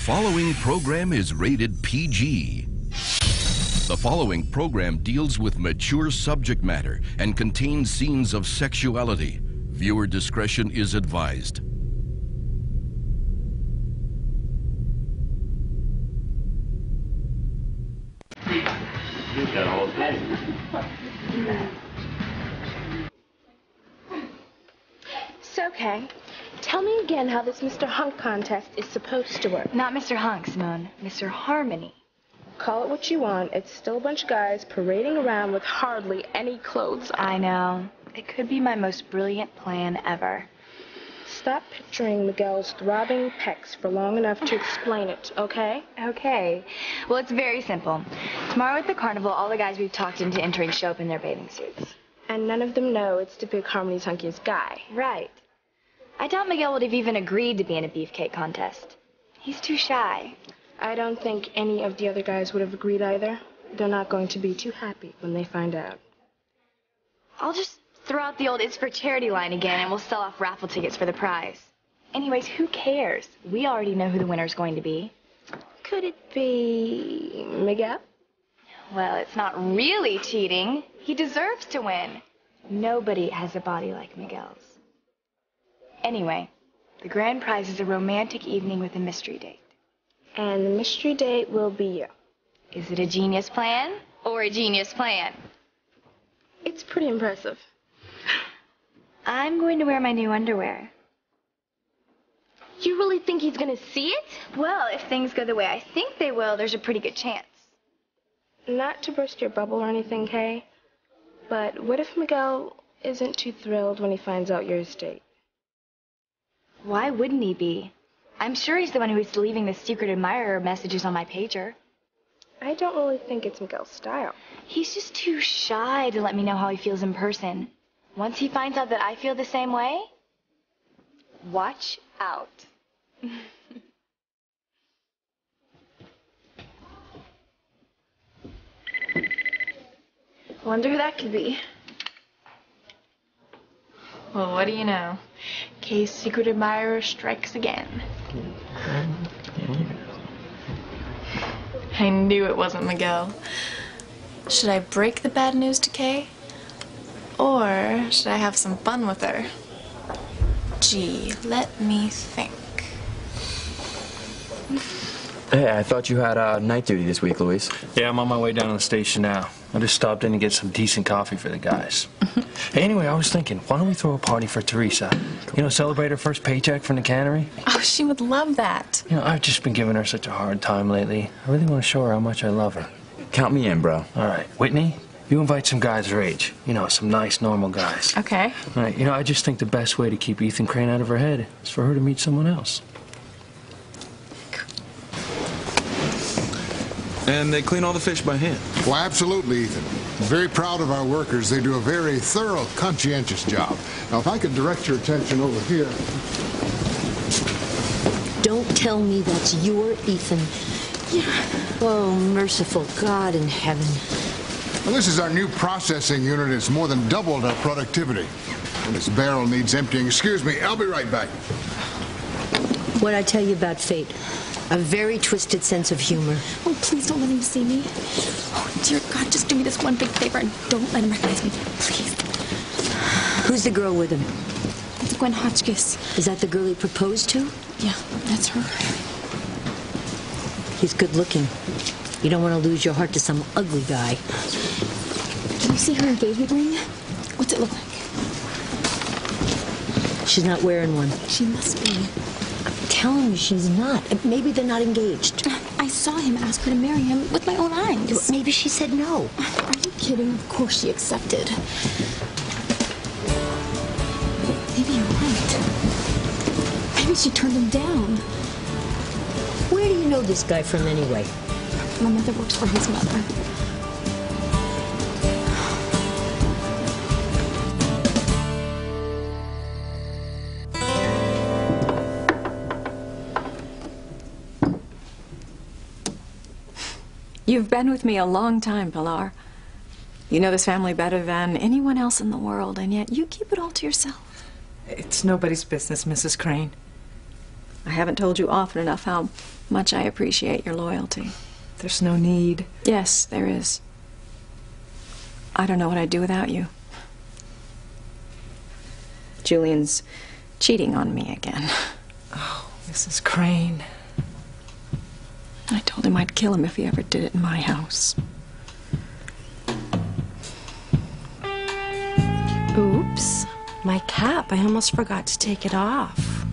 following program is rated PG. The following program deals with mature subject matter and contains scenes of sexuality. Viewer discretion is advised. So, okay. Tell me again how this Mr. Hunk contest is supposed to work. Not Mr. Hunk, Simone. Mr. Harmony. Call it what you want. It's still a bunch of guys parading around with hardly any clothes on. I know. It could be my most brilliant plan ever. Stop picturing Miguel's throbbing pecs for long enough to explain it, okay? Okay. Well, it's very simple. Tomorrow at the carnival, all the guys we've talked into entering show up in their bathing suits. And none of them know it's to pick Harmony's hunkiest guy. Right. I doubt Miguel would have even agreed to be in a beefcake contest. He's too shy. I don't think any of the other guys would have agreed either. They're not going to be too happy when they find out. I'll just throw out the old It's for Charity line again and we'll sell off raffle tickets for the prize. Anyways, who cares? We already know who the winner's going to be. Could it be Miguel? Well, it's not really cheating. He deserves to win. Nobody has a body like Miguel's. Anyway, the grand prize is a romantic evening with a mystery date. And the mystery date will be you. Is it a genius plan or a genius plan? It's pretty impressive. I'm going to wear my new underwear. You really think he's going to see it? Well, if things go the way I think they will, there's a pretty good chance. Not to burst your bubble or anything, Kay, but what if Miguel isn't too thrilled when he finds out you're his date? Why wouldn't he be? I'm sure he's the one who is leaving the secret admirer messages on my pager. I don't really think it's Miguel's style. He's just too shy to let me know how he feels in person. Once he finds out that I feel the same way, watch out. Wonder who that could be. Well, what do you know? Kay's secret admirer strikes again. I knew it wasn't Miguel. Should I break the bad news to Kay? Or should I have some fun with her? Gee, let me think. Hey, I thought you had night duty this week, Luis. Yeah, I'm on my way down to the station now. I just stopped in to get some decent coffee for the guys. Hey, anyway, I was thinking, why don't we throw a party for Teresa? You know, celebrate her first paycheck from the cannery? Oh, she would love that. You know, I've just been giving her such a hard time lately. I really want to show her how much I love her. Count me in, bro. All right, Whitney, you invite some guys her age. You know, some nice, normal guys. Okay. All right, you know, I just think the best way to keep Ethan Crane out of her head is for her to meet someone else. And they clean all the fish by hand. Well, absolutely, Ethan. Very proud of our workers. They do a very thorough, conscientious job. Now, if I could direct your attention over here. Don't tell me that's your Ethan. Yeah. Oh, merciful God in heaven. Well, this is our new processing unit. It's more than doubled our productivity. And this barrel needs emptying. Excuse me, I'll be right back. What'd I tell you about fate? A very twisted sense of humor. Oh, please don't let him see me. Oh, dear God, just do me this one big favor and don't let him recognize me, please. Who's the girl with him? It's Gwen Hotchkiss. Is that the girl he proposed to? Yeah, that's her. He's good looking. You don't want to lose your heart to some ugly guy. Can you see her engagement ring? What's it look like? She's not wearing one. She must be. Telling me she's not. Maybe they're not engaged. I saw him ask her to marry him with my own eyes. Maybe she said no. Are you kidding? Of course she accepted. Maybe you're right. Maybe she turned him down. Where do you know this guy from anyway? My mother works for his mother. You've been with me a long time, Pilar. You know this family better than anyone else in the world, and yet you keep it all to yourself. It's nobody's business, Mrs. Crane. I haven't told you often enough how much I appreciate your loyalty. There's no need. Yes, there is. I don't know what I'd do without you. Julian's cheating on me again. Oh, Mrs. Crane. I told him I'd kill him if he ever did it in my house. Oops. My cap. I almost forgot to take it off.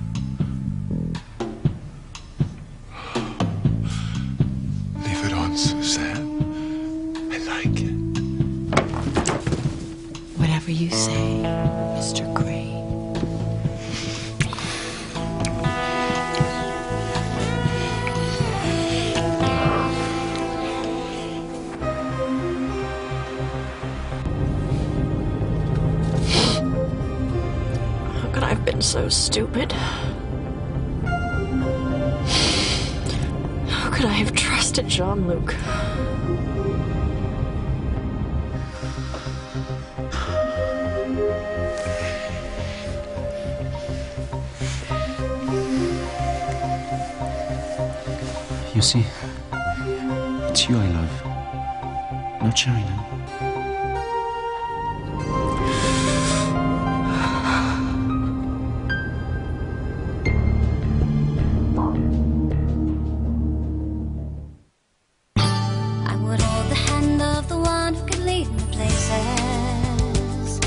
Leave it on, Suzanne. I like it. Whatever you say, Mr. Crane. How could I have been so stupid? How could I have trusted Jean-Luc? You see, it's you I love, not China. I would hold the hand of the one who could lead me places,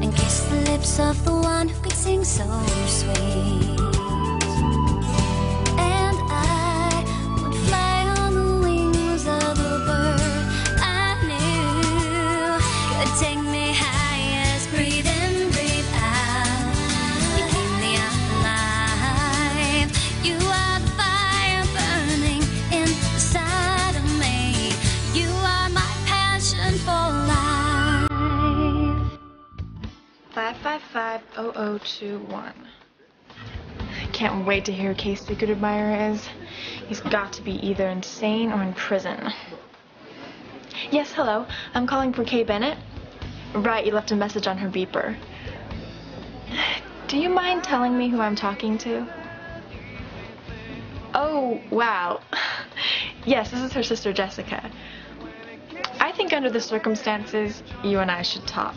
and kiss the lips of the one who could sing so sweet. Take me high as breathe in, breathe out. You keep me alive. You are the fire burning inside of me. You are my passion for life. 555-0021. I can't wait to hear who Kay's secret admirer is. He's got to be either insane or in prison. Yes, hello. I'm calling for Kay Bennett. Right, you left a message on her beeper. Do you mind telling me who I'm talking to? Oh, wow. Yes, this is her sister Jessica. I think under the circumstances, you and I should talk.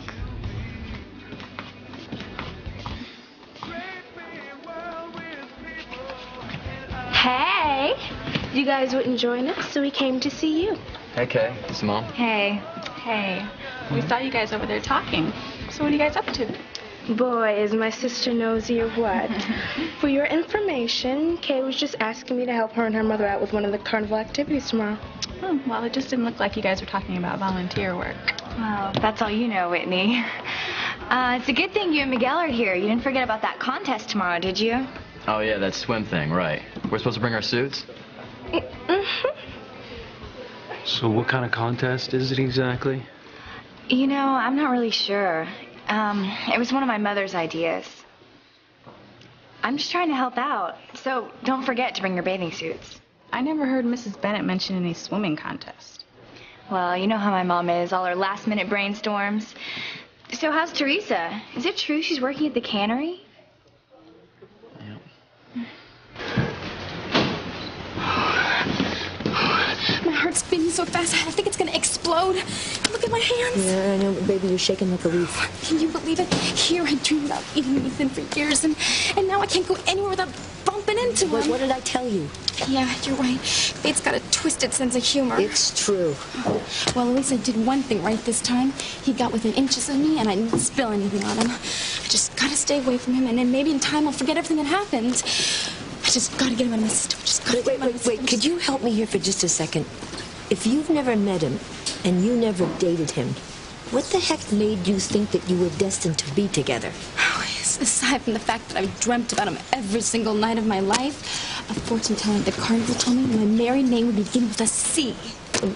Hey! You guys wouldn't join us, so we came to see you. Hey, Kay. It's Mom. Hey. Hey. We saw you guys over there talking. So what are you guys up to? Boy, is my sister nosy or what. For your information, Kay was just asking me to help her and her mother out with one of the carnival activities tomorrow. Oh, well, it just didn't look like you guys were talking about volunteer work. Well, that's all you know, Whitney. It's a good thing you and Miguel are here. You didn't forget about that contest tomorrow, did you? Oh, yeah, that swim thing, right. We're supposed to bring our suits? Mm-hmm. So what kind of contest is it exactly? You know, I'm not really sure. It was one of my mother's ideas. I'm just trying to help out. So don't forget to bring your bathing suits. I never heard Mrs. Bennett mention any swimming contest. Well, you know how my mom is, all her last-minute brainstorms. So how's Teresa? Is it true she's working at the cannery? My heart's beating so fast, I think it's gonna explode. Look at my hands. Yeah, I know, but baby, you're shaking like a leaf. Can you believe it? Here I dreamed about eating Ethan for years, and now I can't go anywhere without bumping into him. What did I tell you? Yeah, you're right. Fate's got a twisted sense of humor. It's true. Well, at least I did one thing right this time. He got within inches of me, and I didn't spill anything on him. I just gotta stay away from him, and then maybe in time I'll forget everything that happened. I just gotta get him out of my system. Wait, could you help me here for just a second? If you've never met him, and you never dated him, what the heck made you think that you were destined to be together? Oh, yes. Aside from the fact that I've dreamt about him every single night of my life, a fortune teller at the carnival told me my married name would begin with a C.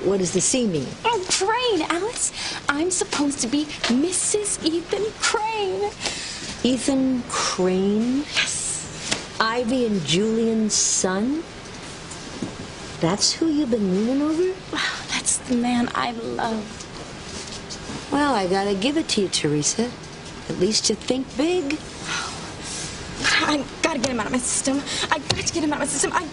What does the C mean? Oh, Crane, Alice. I'm supposed to be Mrs. Ethan Crane. Ethan Crane? Yes. Ivy and Julian's son? That's who you've been mooning over? Wow, that's the man I love. Well, I gotta give it to you, Teresa. At least you think big. But I gotta get him out of my system. I got to get him out of my system. I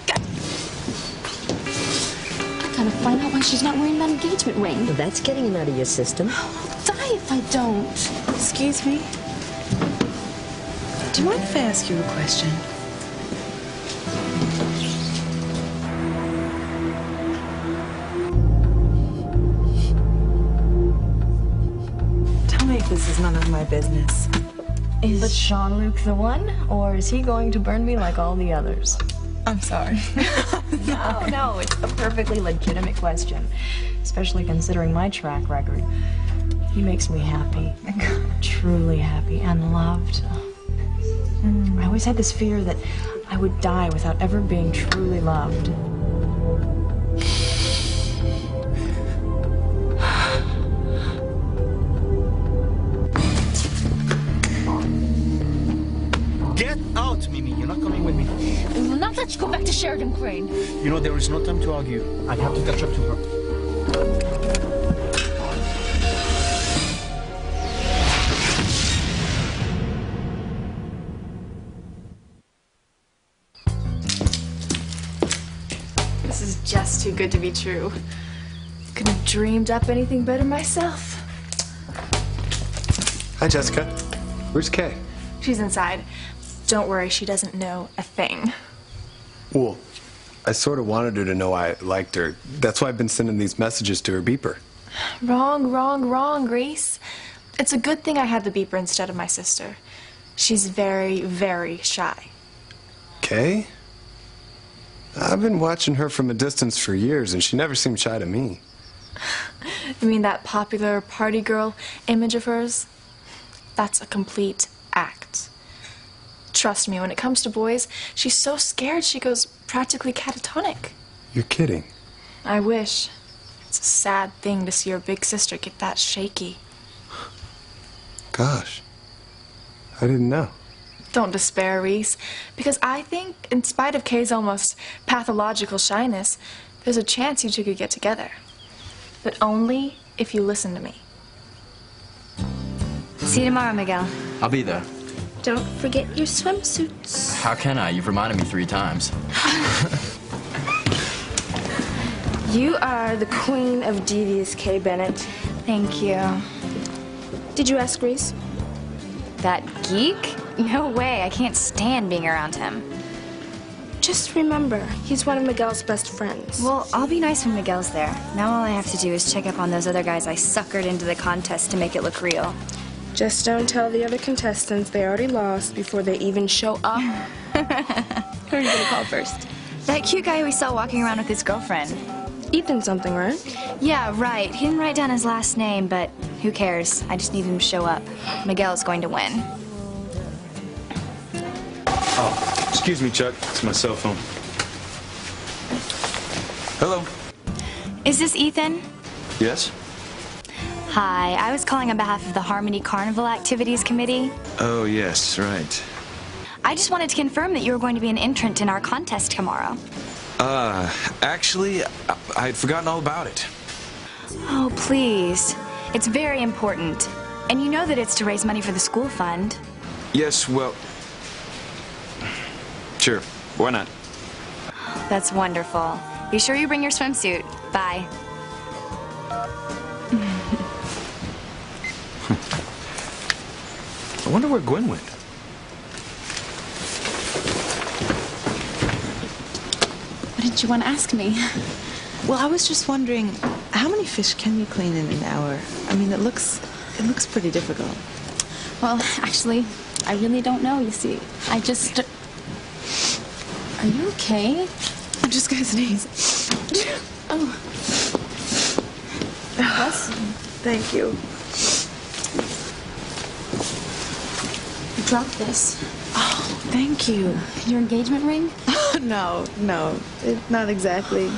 gotta find out why she's not wearing that engagement ring. Well, that's getting him out of your system. I'll die if I don't. Excuse me? Do you mind if I ask you a question? Tell me if this is none of my business. Is Jean-Luc the one, or is he going to burn me like all the others? I'm sorry. No, it's a perfectly legitimate question, especially considering my track record. He makes me happy, truly happy and loved. I always had this fear that I would die without ever being truly loved. Get out, Mimi. You're not coming with me. I will not let you go back to Sheridan Crane. You know, there is no time to argue. I have to catch up to her. This is just too good to be true. Couldn't have dreamed up anything better myself. Hi, Jessica. Where's Kay? She's inside. Don't worry, she doesn't know a thing. Well, I sort of wanted her to know I liked her. That's why I've been sending these messages to her beeper. Wrong, Reese. It's a good thing I had the beeper instead of my sister. She's very, very shy. Kay? I've been watching her from a distance for years, and she never seemed shy to me. You mean that popular party girl image of hers? That's a complete act. Trust me, when it comes to boys, she's so scared she goes practically catatonic. You're kidding. I wish. It's a sad thing to see your big sister get that shaky. Gosh. I didn't know. Don't despair, Reese, because I think, in spite of Kay's almost pathological shyness, there's a chance you two could get together. But only if you listen to me. See you tomorrow, Miguel. I'll be there. Don't forget your swimsuits. How can I? You've reminded me 3 times. You are the queen of devious, Kay Bennett. Thank you. Did you ask Reese? That geek? No way. I can't stand being around him. Just remember, he's one of Miguel's best friends. Well, I'll be nice when Miguel's there. Now all I have to do is check up on those other guys I suckered into the contest to make it look real. Just don't tell the other contestants they already lost before they even show up. Who are you gonna call first? That cute guy we saw walking around with his girlfriend. Ethan something, right? Yeah, right. He didn't write down his last name, but who cares? I just need him to show up. Miguel's going to win. Oh, excuse me, Chuck. It's my cell phone. Hello. Is this Ethan? Yes? Hi, I was calling on behalf of the Harmony Carnival Activities Committee. Oh, yes, right. I just wanted to confirm that you were going to be an entrant in our contest tomorrow. Actually, I had forgotten all about it. Oh, please. It's very important. And you know that it's to raise money for the school fund. Yes, well... Sure, why not? That's wonderful. Be sure you bring your swimsuit. Bye. I wonder where Gwen went. What did you want to ask me? Well, I was just wondering, how many fish can you clean in an hour? I mean, it looks pretty difficult. Well, actually, I really don't know, you see. I just... Are you okay? I'm just gonna sneeze. Oh. Bless you. Thank you. You dropped this. Oh, thank you. Your engagement ring? No, not exactly.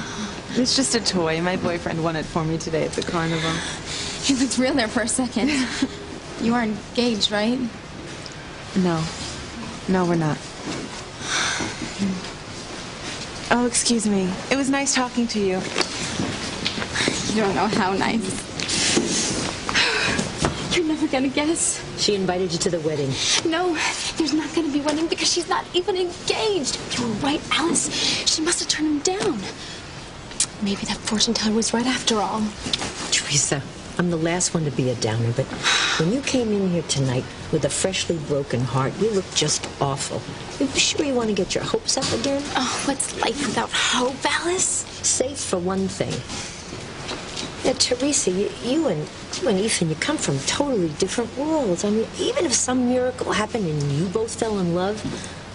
It's just a toy. My boyfriend won it for me today at the carnival. You looked real there for a second. You are engaged, right? No, we're not. Oh, excuse me. It was nice talking to you. You don't know how nice. You're never gonna guess. She invited you to the wedding. No, there's not gonna be a wedding because she's not even engaged. You were right, Alice. She must have turned him down. Maybe that fortune teller was right after all. Teresa, I'm the last one to be a downer, but when you came in here tonight with a freshly broken heart, you look just awful. Are you sure you want to get your hopes up again? Oh, what's life without hope, Alice? Safe for one thing. Yeah, Teresa, you and Ethan, you come from totally different worlds. I mean, even if some miracle happened and you both fell in love,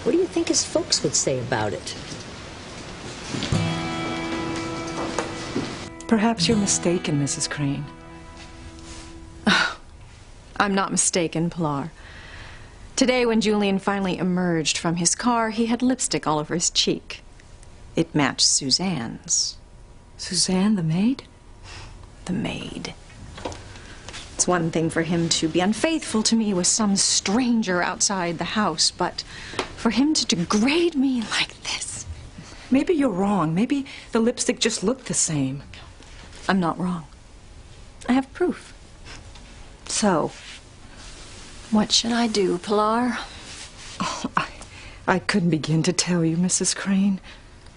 what do you think his folks would say about it? Perhaps you're mistaken, Mrs. Crane. I'm not mistaken, Pilar. Today, when Julian finally emerged from his car, he had lipstick all over his cheek. It matched Suzanne's. Suzanne, the maid? The maid. It's one thing for him to be unfaithful to me with some stranger outside the house, but for him to degrade me like this... Maybe you're wrong. Maybe the lipstick just looked the same. I'm not wrong. I have proof. So, what should I do, Pilar? Oh, I couldn't begin to tell you, Mrs. Crane.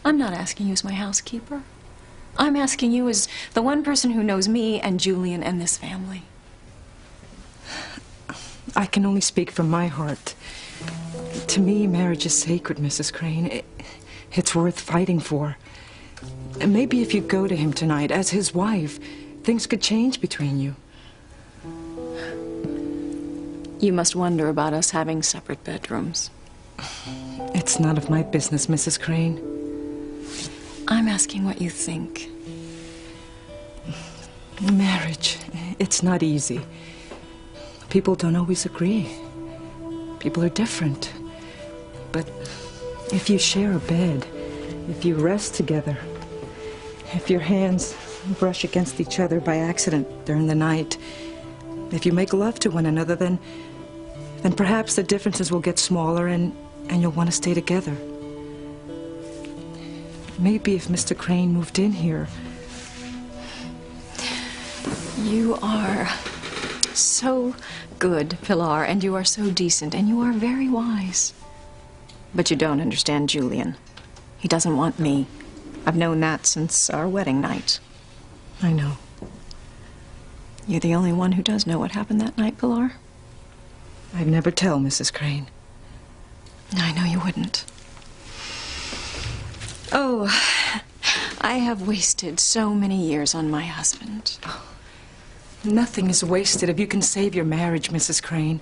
I'm not asking you as my housekeeper. I'm asking you as the one person who knows me and Julian and this family. I can only speak from my heart. To me, marriage is sacred, Mrs. Crane. It's worth fighting for. And maybe if you go to him tonight as his wife, things could change between you. You must wonder about us having separate bedrooms. It's none of my business, Mrs. Crane. I'm asking what you think. Marriage, it's not easy. People don't always agree. People are different. But if you share a bed, if you rest together, if your hands brush against each other by accident during the night, if you make love to one another, then perhaps the differences will get smaller and you'll want to stay together. Maybe if Mr. Crane moved in here. You are so good, Pilar, and you are so decent, and you are very wise. But you don't understand Julian. He doesn't want me. I've known that since our wedding night. I know. You're the only one who does know what happened that night, Pilar. I'd never tell, Mrs. Crane. I know you wouldn't. Oh, I have wasted so many years on my husband. Oh, nothing is wasted if you can save your marriage, Mrs. Crane.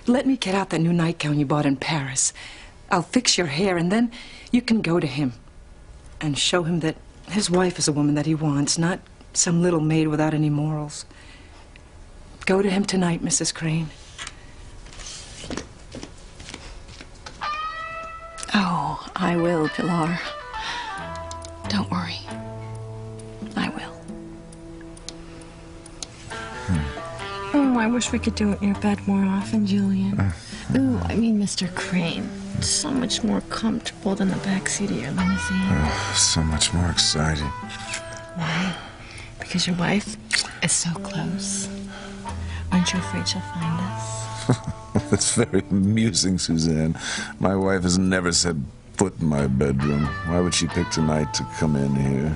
Let me get out that new nightgown you bought in Paris. I'll fix your hair, and then you can go to him and show him that his wife is a woman that he wants, not some little maid without any morals. Go to him tonight, Mrs. Crane. Oh, I will, Pilar. Don't worry. I will. Oh, I wish we could do it in your bed more often, Julian. Ooh, I mean, Mr. Crane. It's so much more comfortable than the backseat of your limousine. Oh, so much more exciting. Why? Because your wife is so close. Aren't you afraid she'll find us? That's very amusing, Suzanne. My wife has never set foot in my bedroom. Why would she pick tonight to come in here?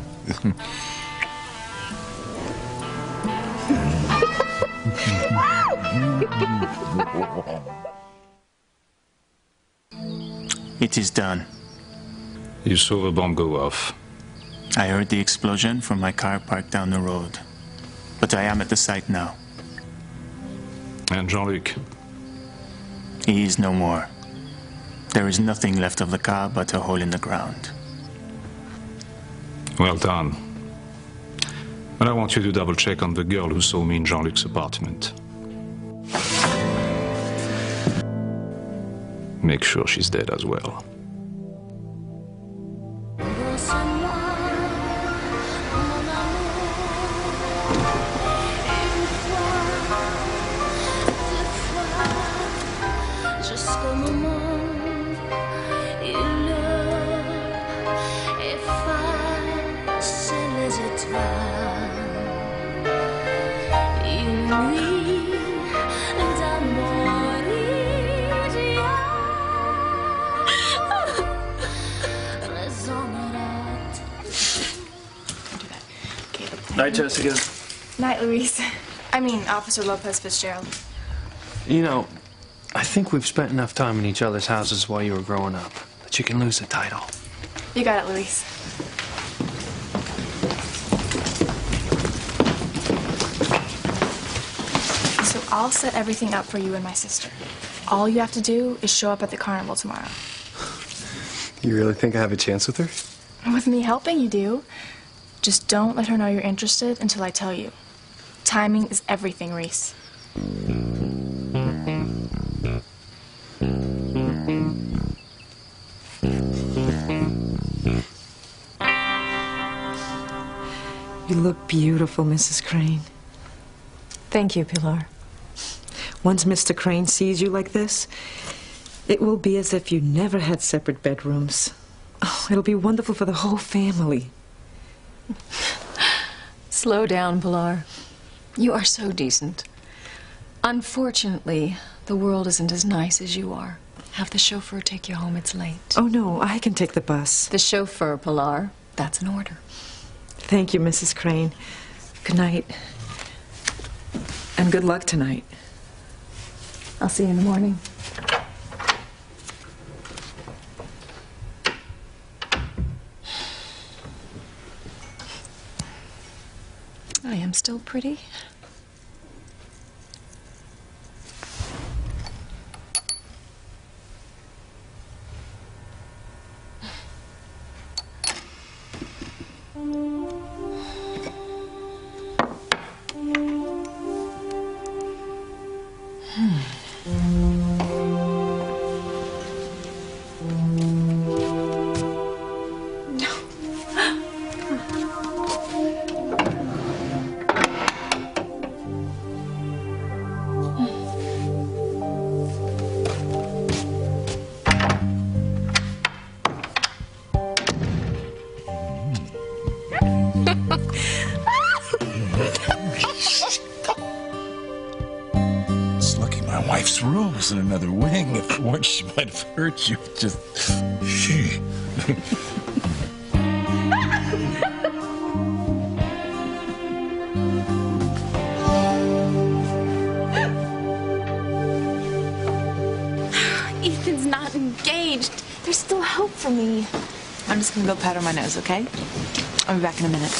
It is done. You saw the bomb go off. I heard the explosion from my car parked down the road. But I am at the site now. And Jean-Luc? He is no more. There is nothing left of the car but a hole in the ground. Well done. But I want you to double-check on the girl who saw me in Jean-Luc's apartment. Make sure she's dead as well. Jusqu'au moment où l'heure efface les étoiles, une nuit. Night, Jessica. Night, Luis. I mean, Officer Lopez Fitzgerald. You know, I think we've spent enough time in each other's houses while you were growing up that you can lose the title. You got it, Luis. So I'll set everything up for you and my sister. All you have to do is show up at the carnival tomorrow. You really think I have a chance with her? With me helping, you do. Just don't let her know you're interested until I tell you. Timing is everything, Reese. You look beautiful, Mrs. Crane. Thank you, Pilar. Once Mr. Crane sees you like this, it will be as if you never had separate bedrooms. Oh, it'll be wonderful for the whole family. Slow down, Pilar. You are so decent. Unfortunately, the world isn't as nice as you are. Have the chauffeur take you home. It's late. Oh, no, I can take the bus. The chauffeur, Pilar. That's an order. Thank you, Mrs. Crane. Good night. And good luck tonight. I'll see you in the morning. I am still pretty. It's lucky my wife's room is in another wing. If it weren't, she might have hurt you. Just, she. Ethan's not engaged. There's still hope for me. I'm just gonna go powder my nose, okay? I'll be back in a minute.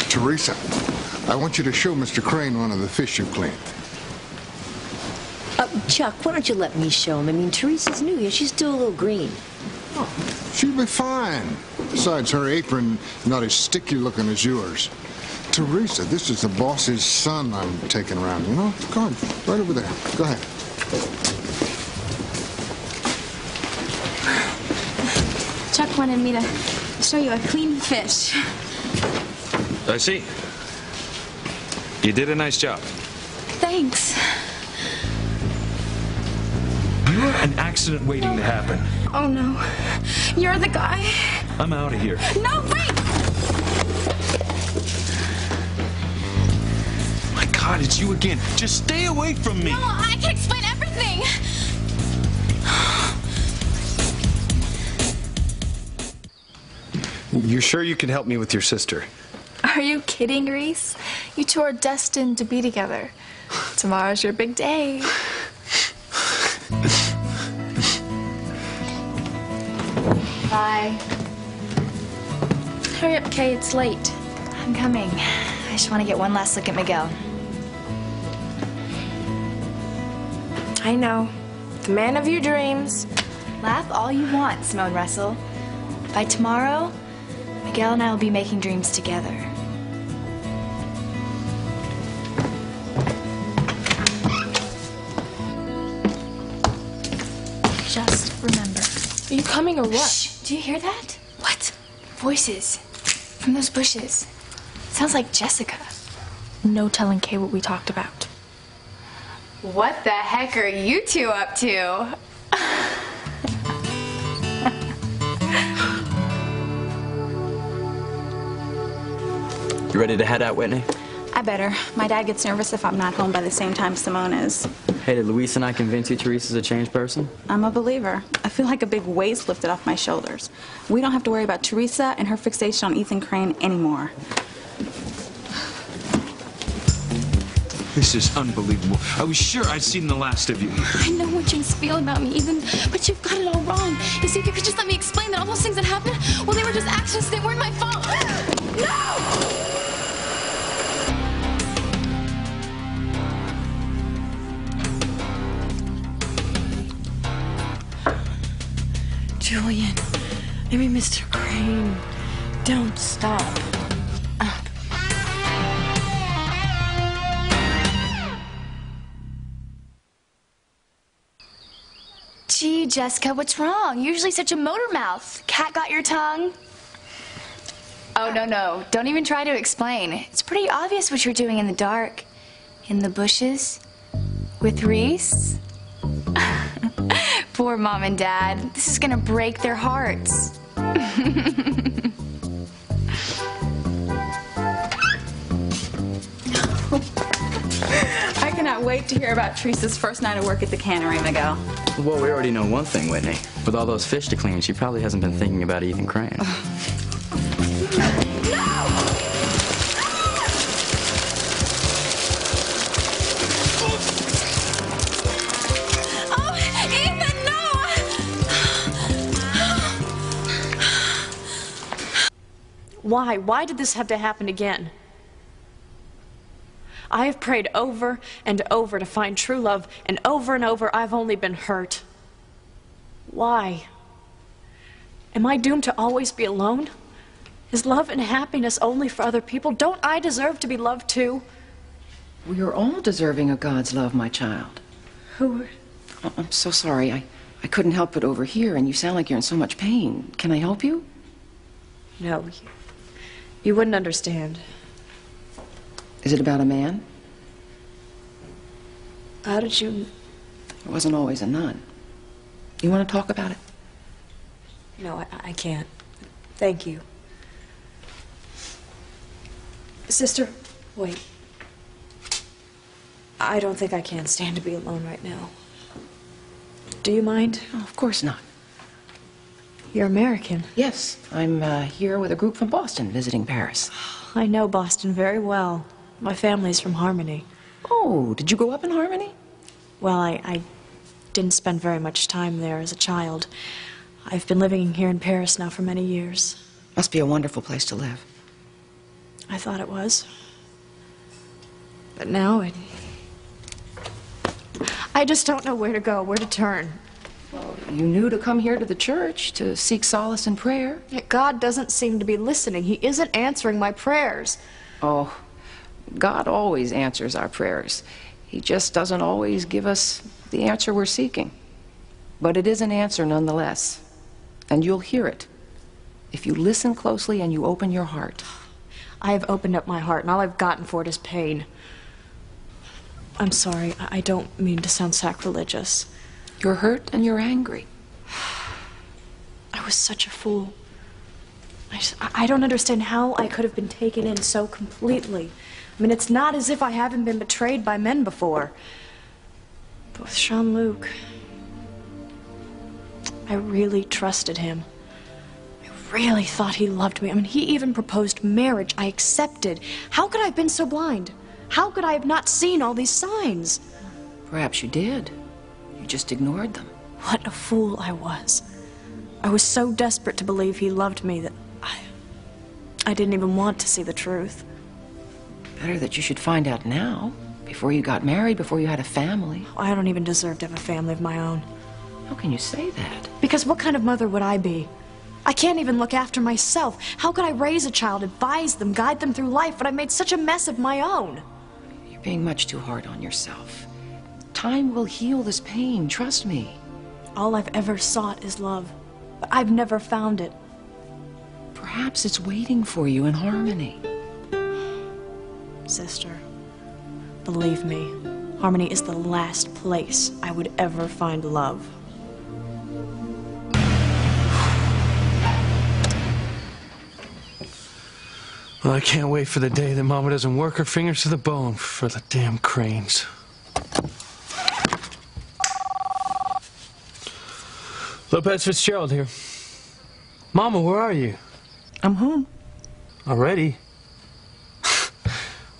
Teresa, I want you to show Mr. Crane one of the fish you've cleaned. Chuck, why don't you let me show him? I mean, Teresa's new here. She's still a little green. She'll be fine. Besides, her apron not as sticky looking as yours. Teresa, this is the boss's son I'm taking around, you know? Go on, right over there. Go ahead. Chuck wanted me to show you a clean fish. I see. You did a nice job. Thanks. You were an accident waiting to happen. Oh, no. You're the guy. I'm out of here. No, wait! My God, it's you again. Just stay away from me. No, I can explain everything. You're sure you can help me with your sister? Are you kidding, Reese? You two are destined to be together. Tomorrow's your big day. Bye. Hurry up, Kay. It's late. I'm coming. I just want to get one last look at Miguel. I know. The man of your dreams. Laugh all you want, Simone Russell. By tomorrow, Miguel and I will be making dreams together. Just remember. Are you coming or what? Shh! Do you hear that? What? Voices. From those bushes. Sounds like Jessica. No telling Kay what we talked about. What the heck are you two up to? You ready to head out, Whitney? I better. My dad gets nervous if I'm not home by the same time Simone is. Hey, did Luis and I convince you Teresa's a changed person? I'm a believer. I feel like a big weight's lifted off my shoulders. We don't have to worry about Teresa and her fixation on Ethan Crane anymore. This is unbelievable. I was sure I'd seen the last of you. I know what Jane's feeling about me, Ethan, but you've got it all wrong. You see, if you could just let me explain that all those things that happened, well, they were just accidents. They weren't my fault. No! Julian, I mean, Mr. Crane, don't stop. Gee, Jessica, what's wrong? You're usually such a motor mouth. Cat got your tongue? Oh, no. Don't even try to explain. It's pretty obvious what you're doing in the dark. In the bushes. With Reese. Poor Mom and Dad. This is gonna break their hearts. I cannot wait to hear about Teresa's first night of work at the cannery, Miguel. Well, we already know one thing, Whitney. With all those fish to clean, she probably hasn't been thinking about Ethan Crane. Why? Why did this have to happen again? I have prayed over and over to find true love, and over I've only been hurt. Why? Am I doomed to always be alone? Is love and happiness only for other people? Don't I deserve to be loved too? We are all deserving of God's love, my child. Who? Oh, I'm so sorry. I couldn't help but overhear, and you sound like you're in so much pain. Can I help you? No. You wouldn't understand. Is it about a man? How did you... I wasn't always a nun. You want to talk about it? No, I can't. Thank you. Sister, wait. I don't think I can stand to be alone right now. Do you mind? Oh, of course not. You're American. Yes, I'm here with a group from Boston visiting Paris. I know Boston very well. My family's from Harmony. Oh, did you grow up in Harmony? Well, I didn't spend very much time there as a child. I've been living here in Paris now for many years. Must be a wonderful place to live. I thought it was. But now I just don't know where to go, where to turn. Well, you knew to come here to the church to seek solace in prayer. Yet God doesn't seem to be listening. He isn't answering my prayers. Oh, God always answers our prayers. He just doesn't always give us the answer we're seeking. But it is an answer nonetheless. And you'll hear it if you listen closely and you open your heart. I have opened up my heart, and all I've gotten for it is pain. I'm sorry. I don't mean to sound sacrilegious. You're hurt and you're angry. I was such a fool. I don't understand how I could have been taken in so completely. I mean, it's not as if I haven't been betrayed by men before. But with Jean-Luc, I really trusted him. I really thought he loved me. I mean, he even proposed marriage. I accepted. How could I have been so blind? How could I have not seen all these signs? Perhaps you did. You just ignored them. What a fool I was. I was so desperate to believe he loved me that I didn't even want to see the truth. Better that you should find out now, before you got married, before you had a family. I don't even deserve to have a family of my own. How can you say that? Because what kind of mother would I be? I can't even look after myself. How could I raise a child, advise them, guide them through life when I made such a mess of my own? You're being much too hard on yourself. Time will heal this pain, trust me. All I've ever sought is love, but I've never found it. Perhaps it's waiting for you in Harmony. Sister, believe me, Harmony is the last place I would ever find love. Well, I can't wait for the day that Mama doesn't work her fingers to the bone for the damn Cranes. Lopez Fitzgerald here. Mama, where are you? I'm home. Already?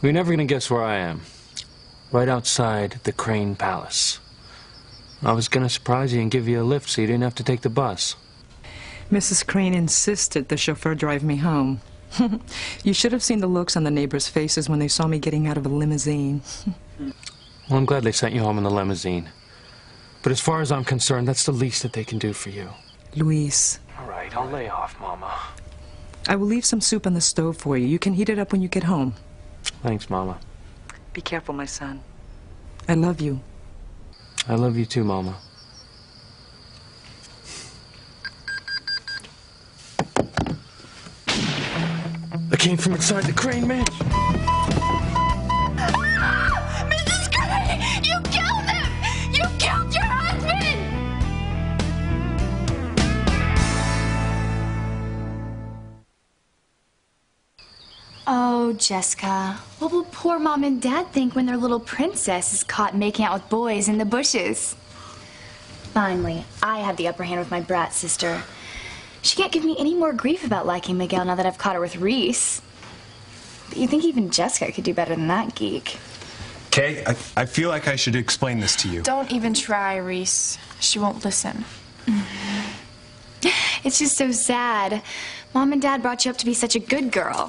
You're never gonna guess where I am. Right outside the Crane Palace. I was gonna surprise you and give you a lift so you didn't have to take the bus. Mrs. Crane insisted the chauffeur drive me home. You should have seen the looks on the neighbors' faces when they saw me getting out of a limousine. Well, I'm glad they sent you home in the limousine. But as far as I'm concerned, that's the least that they can do for you. Luis. All right, I'll lay off, Mama. I will leave some soup on the stove for you. You can heat it up when you get home. Thanks, Mama. Be careful, my son. I love you. I love you too, Mama. I came from inside the Crane Mansion. Mrs. Crane! You killed him! You killed your husband! Oh, Jessica. What will poor Mom and Dad think when their little princess is caught making out with boys in the bushes? Finally, I have the upper hand with my brat sister. She can't give me any more grief about liking Miguel now that I've caught her with Reese. But you think even Jessica could do better than that geek. Kay, I feel like I should explain this to you. Don't even try, Reese. She won't listen. It's just so sad. Mom and Dad brought you up to be such a good girl.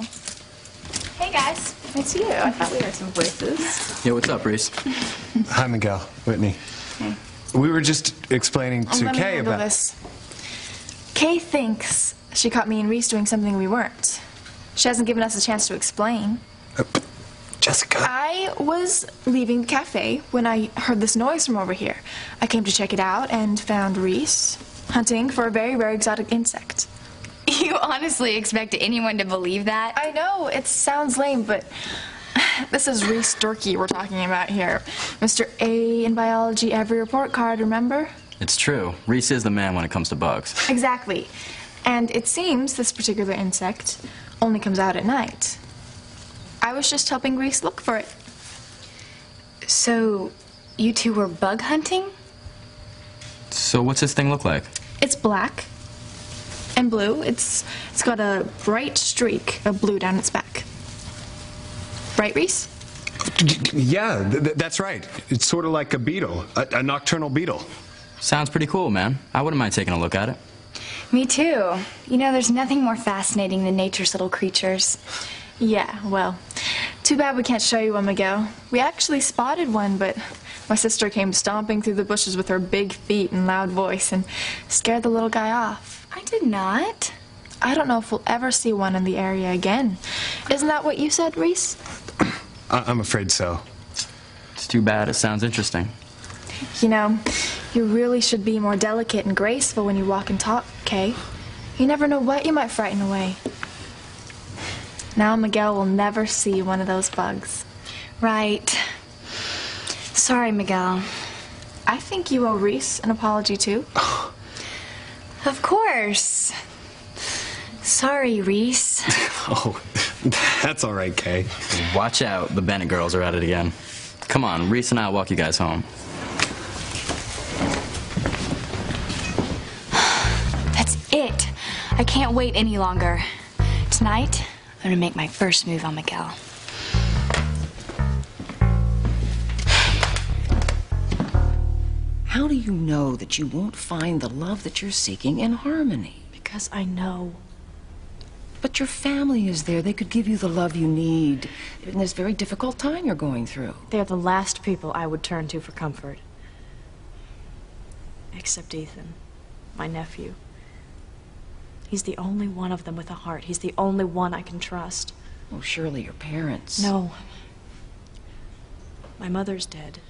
Hey, guys. Nice to see you. I thought we heard some voices. Yeah, what's up, Reese? Hi, Miguel. Whitney. Hey. We were just explaining to Let me Kay handle about... this. Kay thinks she caught me and Reese doing something we weren't. She hasn't given us a chance to explain. Jessica. I was leaving the cafe when I heard this noise from over here. I came to check it out and found Reese hunting for a very, very exotic insect. You honestly expect anyone to believe that? I know, it sounds lame, but this is Reese Durkee we're talking about here. Mr. A in biology, every report card, remember? It's true. Reese is the man when it comes to bugs. Exactly. And it seems this particular insect only comes out at night. I was just helping Reese look for it. So, you two were bug hunting? So what's this thing look like? It's black and blue. It's got a bright streak of blue down its back. Right, Reese? Yeah, that's right. It's sort of like a beetle, a nocturnal beetle. Sounds pretty cool, man. I wouldn't mind taking a look at it. Me too. You know, there's nothing more fascinating than nature's little creatures. Yeah, well, too bad we can't show you one, Miguel. We actually spotted one, but my sister came stomping through the bushes with her big feet and loud voice and scared the little guy off. I did not. I don't know if we'll ever see one in the area again. Isn't that what you said, Reese? I'm afraid so. It's too bad. It sounds interesting. You know, you really should be more delicate and graceful when you walk and talk, Kay. You never know what you might frighten away. Now Miguel will never see one of those bugs. Right. Sorry, Miguel. I think you owe Reese an apology, too. Of course. Sorry, Reese. Oh, that's all right, Kay. Watch out. The Bennett girls are at it again. Come on, Reese and I'll walk you guys home. That's it. I can't wait any longer. Tonight, I'm gonna make my first move on Miguel. How do you know that you won't find the love that you're seeking in Harmony? Because I know. But your family is there. They could give you the love you need in this very difficult time you're going through. They're the last people I would turn to for comfort. Except Ethan, my nephew. He's the only one of them with a heart. He's the only one I can trust. Oh, surely your parents. No. My mother's dead.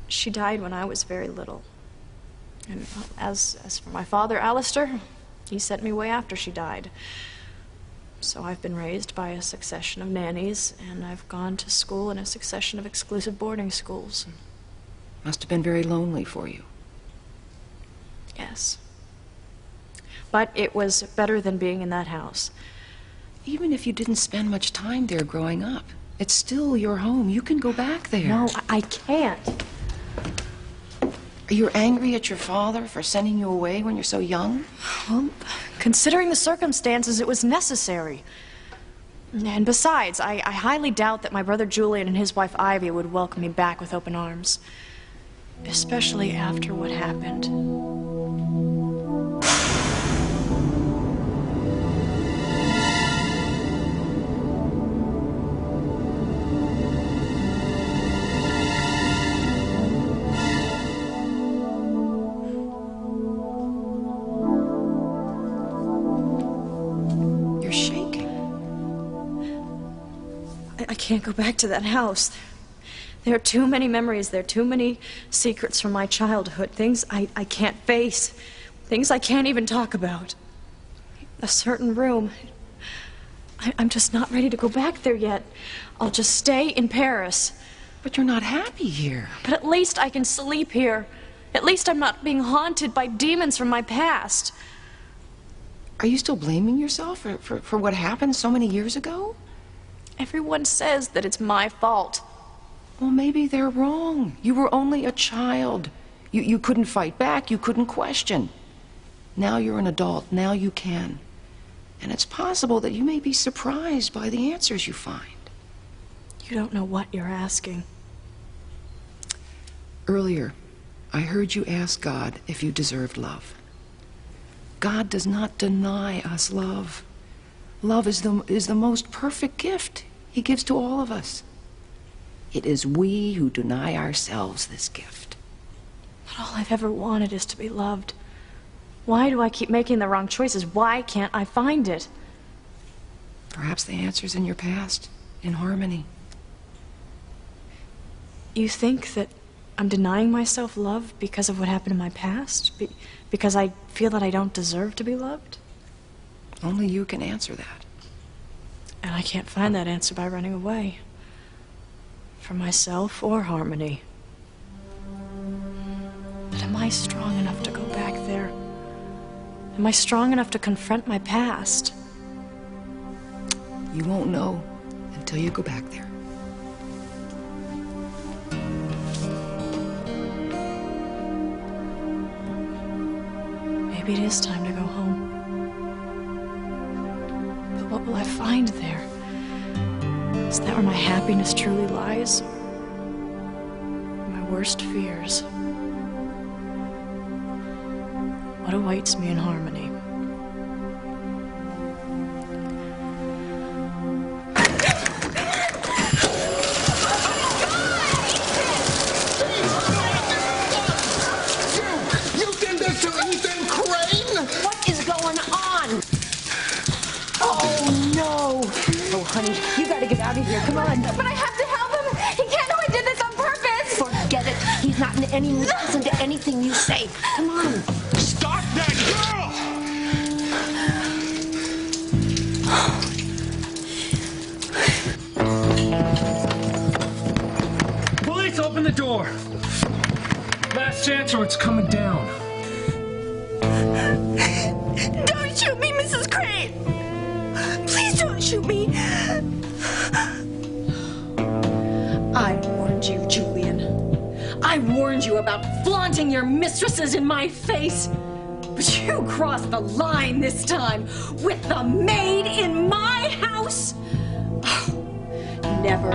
She died when I was very little. And as for my father, Alistair, he sent me away after she died. So I've been raised by a succession of nannies, and I've gone to school in a succession of exclusive boarding schools. Must have been very lonely for you. Yes. But it was better than being in that house. Even if you didn't spend much time there growing up, it's still your home. You can go back there. No, I can't. Are you angry at your father for sending you away when you're so young? Well, considering the circumstances, it was necessary. And besides, I highly doubt that my brother Julian and his wife Ivy would welcome me back with open arms. Especially after what happened. You're shaking. I can't go back to that house. There are too many memories. There are too many secrets from my childhood. Things I can't face. Things I can't even talk about. A certain room. I'm just not ready to go back there yet. I'll just stay in Paris. But you're not happy here. But at least I can sleep here. At least I'm not being haunted by demons from my past. Are you still blaming yourself for what happened so many years ago? Everyone says that it's my fault. Well, maybe they're wrong. You were only a child. You couldn't fight back. You couldn't question. Now you're an adult. Now you can. And it's possible that you may be surprised by the answers you find. You don't know what you're asking. Earlier, I heard you ask God if you deserved love. God does not deny us love. Love is the most perfect gift He gives to all of us. It is we who deny ourselves this gift. But all I've ever wanted is to be loved. Why do I keep making the wrong choices? Why can't I find it? Perhaps the answer's in your past, in harmony. You think that I'm denying myself love because of what happened in my past? Because I feel that I don't deserve to be loved? Only you can answer that. And I can't find that answer by running away. For myself or harmony. But am I strong enough to go back there? Am I strong enough to confront my past? You won't know until you go back there. Maybe it is time to go home. But what will I find there? Is that where my happiness truly lies? My worst fears? What awaits me in harmony? You did this to Ethan Crane? What is going on? Oh, no. Oh, honey, you gotta get out of here. Come on. But I have to help him. He can't know I did this on purpose. Forget it. He's not in any mood to listen to anything you say. Come on. Stop that girl! Police, open the door. Last chance or it's coming down. Don't shoot me, Mrs. Crane. Please don't shoot me. I warned you, Julian. I warned you about flaunting your mistresses in my face. But you crossed the line this time with the maid in my house. Never